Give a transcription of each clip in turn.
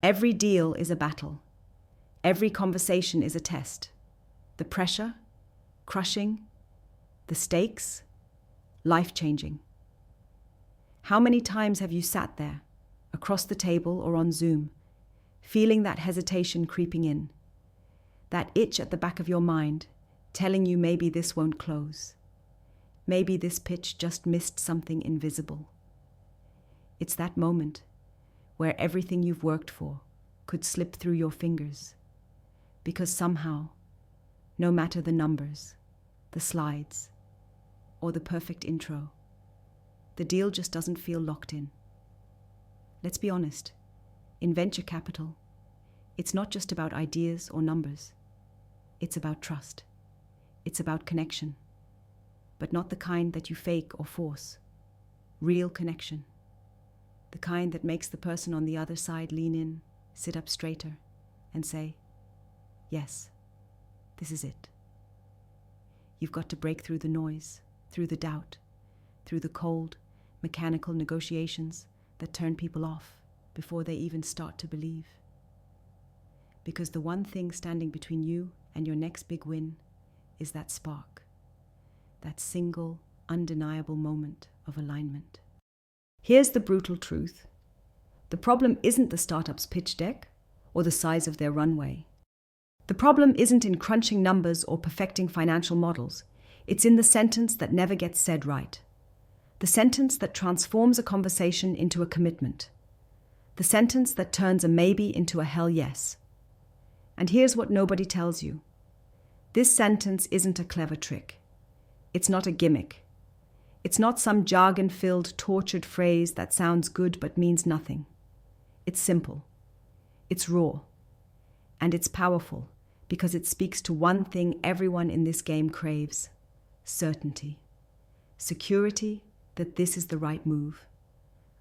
Every deal is a battle. Every conversation is a test. The pressure, crushing, the stakes, life-changing. How many times have you sat there, across the table or on Zoom, feeling that hesitation creeping in, that itch at the back of your mind, telling you maybe this won't close. Maybe this pitch just missed something invisible. It's that moment where everything you've worked for could slip through your fingers, because somehow, no matter the numbers, the slides, or the perfect intro, the deal just doesn't feel locked in. Let's be honest, in venture capital, it's not just about ideas or numbers. It's about trust. It's about connection, but not the kind that you fake or force. Real connection. The kind that makes the person on the other side lean in, sit up straighter, and say, yes, this is it. You've got to break through the noise, through the doubt, through the cold, mechanical negotiations that turn people off before they even start to believe. Because the one thing standing between you and your next big win is that spark, that single, undeniable moment of alignment. Here's the brutal truth. The problem isn't the startup's pitch deck or the size of their runway. The problem isn't in crunching numbers or perfecting financial models. It's in the sentence that never gets said right. The sentence that transforms a conversation into a commitment. The sentence that turns a maybe into a hell yes. And here's what nobody tells you. This sentence isn't a clever trick. It's not a gimmick. It's not some jargon-filled, tortured phrase that sounds good but means nothing. It's simple. It's raw. And it's powerful because it speaks to one thing everyone in this game craves: certainty. Security that this is the right move.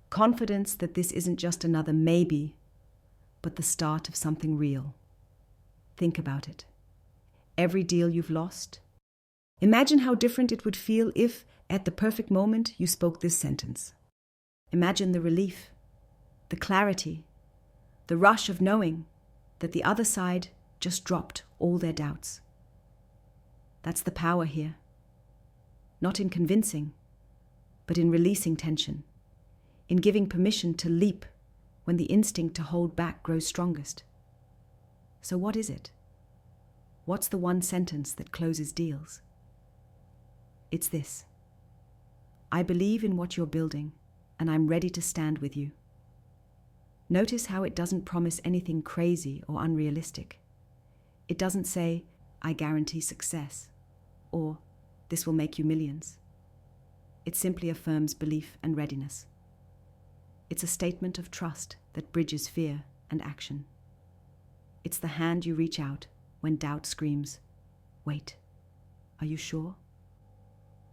Confidence that this isn't just another maybe, but the start of something real. Think about it. Every deal you've lost. Imagine how different it would feel if, at the perfect moment, you spoke this sentence. Imagine the relief, the clarity, the rush of knowing that the other side just dropped all their doubts. That's the power here. Not in convincing, but in releasing tension, in giving permission to leap when the instinct to hold back grows strongest. So what is it? What's the one sentence that closes deals? It's this: I believe in what you're building, and I'm ready to stand with you. Notice how it doesn't promise anything crazy or unrealistic. It doesn't say, I guarantee success, or this will make you millions. It simply affirms belief and readiness. It's a statement of trust that bridges fear and action. It's the hand you reach out when doubt screams, wait, are you sure?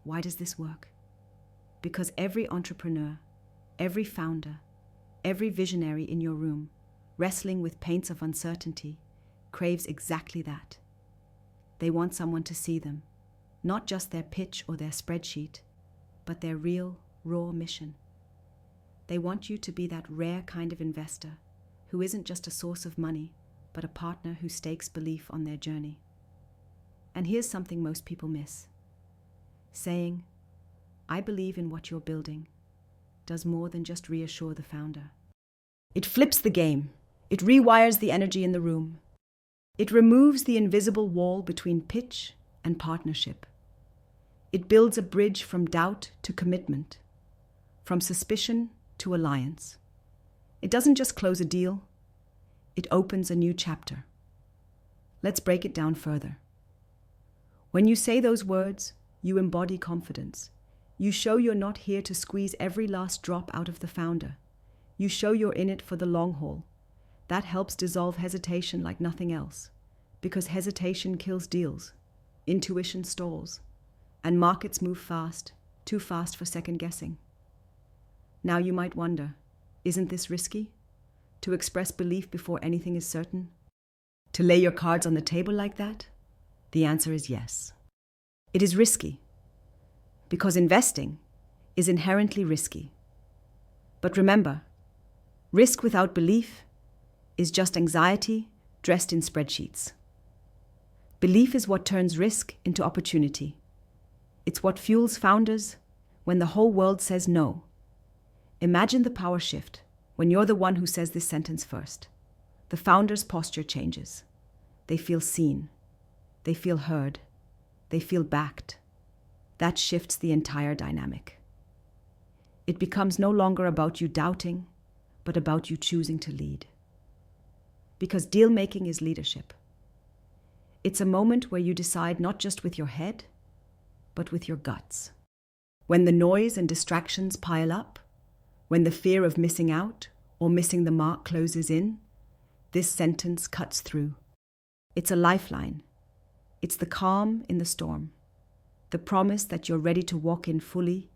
Why does this work? Because every entrepreneur, every founder, every visionary in your room, wrestling with paints of uncertainty, craves exactly that. They want someone to see them, not just their pitch or their spreadsheet, but their real, raw mission. They want you to be that rare kind of investor who isn't just a source of money, but a partner who stakes belief on their journey. And here's something most people miss. Saying, I believe in what you're building, does more than just reassure the founder. It flips the game. It rewires the energy in the room. It removes the invisible wall between pitch and partnership. It builds a bridge from doubt to commitment, from suspicion to alliance. It doesn't just close a deal, it opens a new chapter. Let's break it down further. When you say those words, you embody confidence. You show you're not here to squeeze every last drop out of the founder. You show you're in it for the long haul. That helps dissolve hesitation like nothing else, because hesitation kills deals, intuition stalls, and markets move fast, too fast for second guessing. Now you might wonder, isn't this risky? To express belief before anything is certain? To lay your cards on the table like that? The answer is yes. It is risky, because investing is inherently risky. But remember, risk without belief is just anxiety dressed in spreadsheets. Belief is what turns risk into opportunity. It's what fuels founders when the whole world says no. Imagine the power shift when you're the one who says this sentence first. The founder's posture changes. They feel seen. They feel heard. They feel backed. That shifts the entire dynamic. It becomes no longer about you doubting, but about you choosing to lead. Because deal-making is leadership. It's a moment where you decide not just with your head, but with your guts. When the noise and distractions pile up, when the fear of missing out or missing the mark closes in, this sentence cuts through. It's a lifeline. It's the calm in the storm. The promise that you're ready to walk in fully,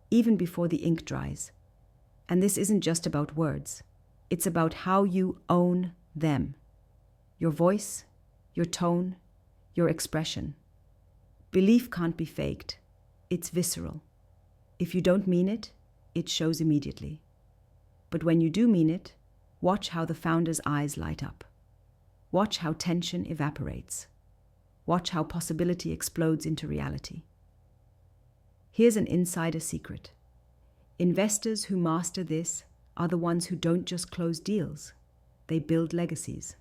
even before the ink dries. And this isn't just about words. It's about how you own them. Your voice, your tone, your expression. Belief can't be faked. It's visceral. If you don't mean it, it shows immediately. But when you do mean it, watch how the founder's eyes light up. Watch how tension evaporates. Watch how possibility explodes into reality. Here's an insider secret. Investors who master this are the ones who don't just close deals. They build legacies.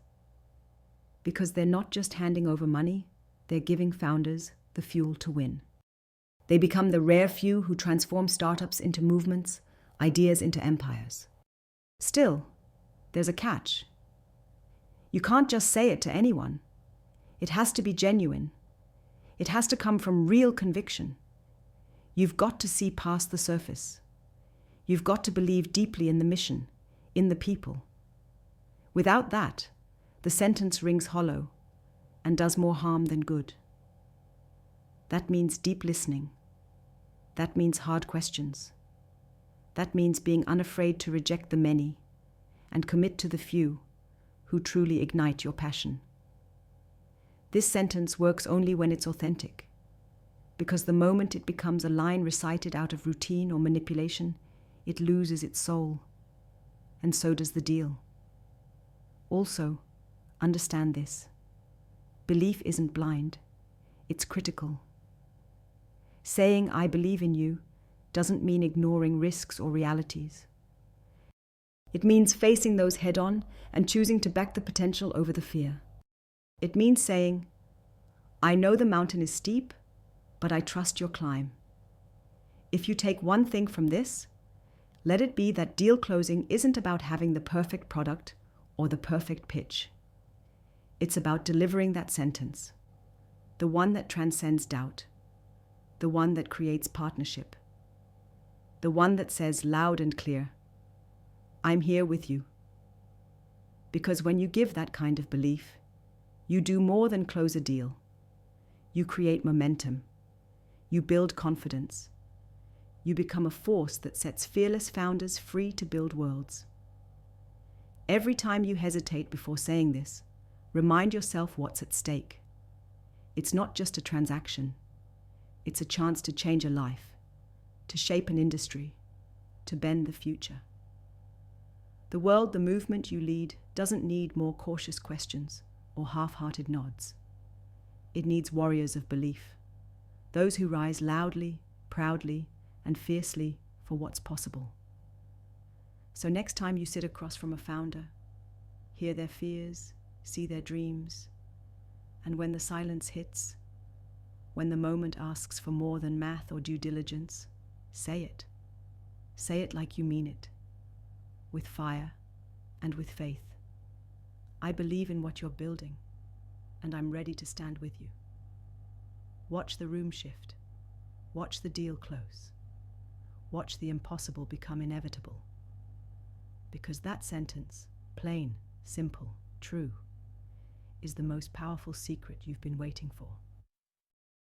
Because they're not just handing over money, they're giving founders the fuel to win. They become the rare few who transform startups into movements, ideas into empires. Still, there's a catch. You can't just say it to anyone. It has to be genuine. It has to come from real conviction. You've got to see past the surface. You've got to believe deeply in the mission, in the people. Without that, the sentence rings hollow and does more harm than good. That means deep listening. That means hard questions. That means being unafraid to reject the many and commit to the few who truly ignite your passion. This sentence works only when it's authentic, because the moment it becomes a line recited out of routine or manipulation, it loses its soul, and so does the deal. Also, understand this. Belief isn't blind, it's critical. Saying, "I believe in you," doesn't mean ignoring risks or realities. It means facing those head-on and choosing to back the potential over the fear. It means saying, "I know the mountain is steep, but I trust your climb." If you take one thing from this, let it be that deal closing isn't about having the perfect product or the perfect pitch. It's about delivering that sentence, the one that transcends doubt, the one that creates partnership, the one that says loud and clear, "I'm here with you." Because when you give that kind of belief, you do more than close a deal. You create momentum. You build confidence. You become a force that sets fearless founders free to build worlds. Every time you hesitate before saying this, remind yourself what's at stake. It's not just a transaction. It's a chance to change a life, to shape an industry, to bend the future. The world, the movement you lead, doesn't need more cautious questions or half-hearted nods. It needs warriors of belief, those who rise loudly, proudly, and fiercely for what's possible. So next time you sit across from a founder, hear their fears, see their dreams, and when the silence hits, when the moment asks for more than math or due diligence, say it. Say it like you mean it, with fire and with faith. I believe in what you're building, and I'm ready to stand with you. Watch the room shift. Watch the deal close. Watch the impossible become inevitable. Because that sentence, plain, simple, true, is the most powerful secret you've been waiting for.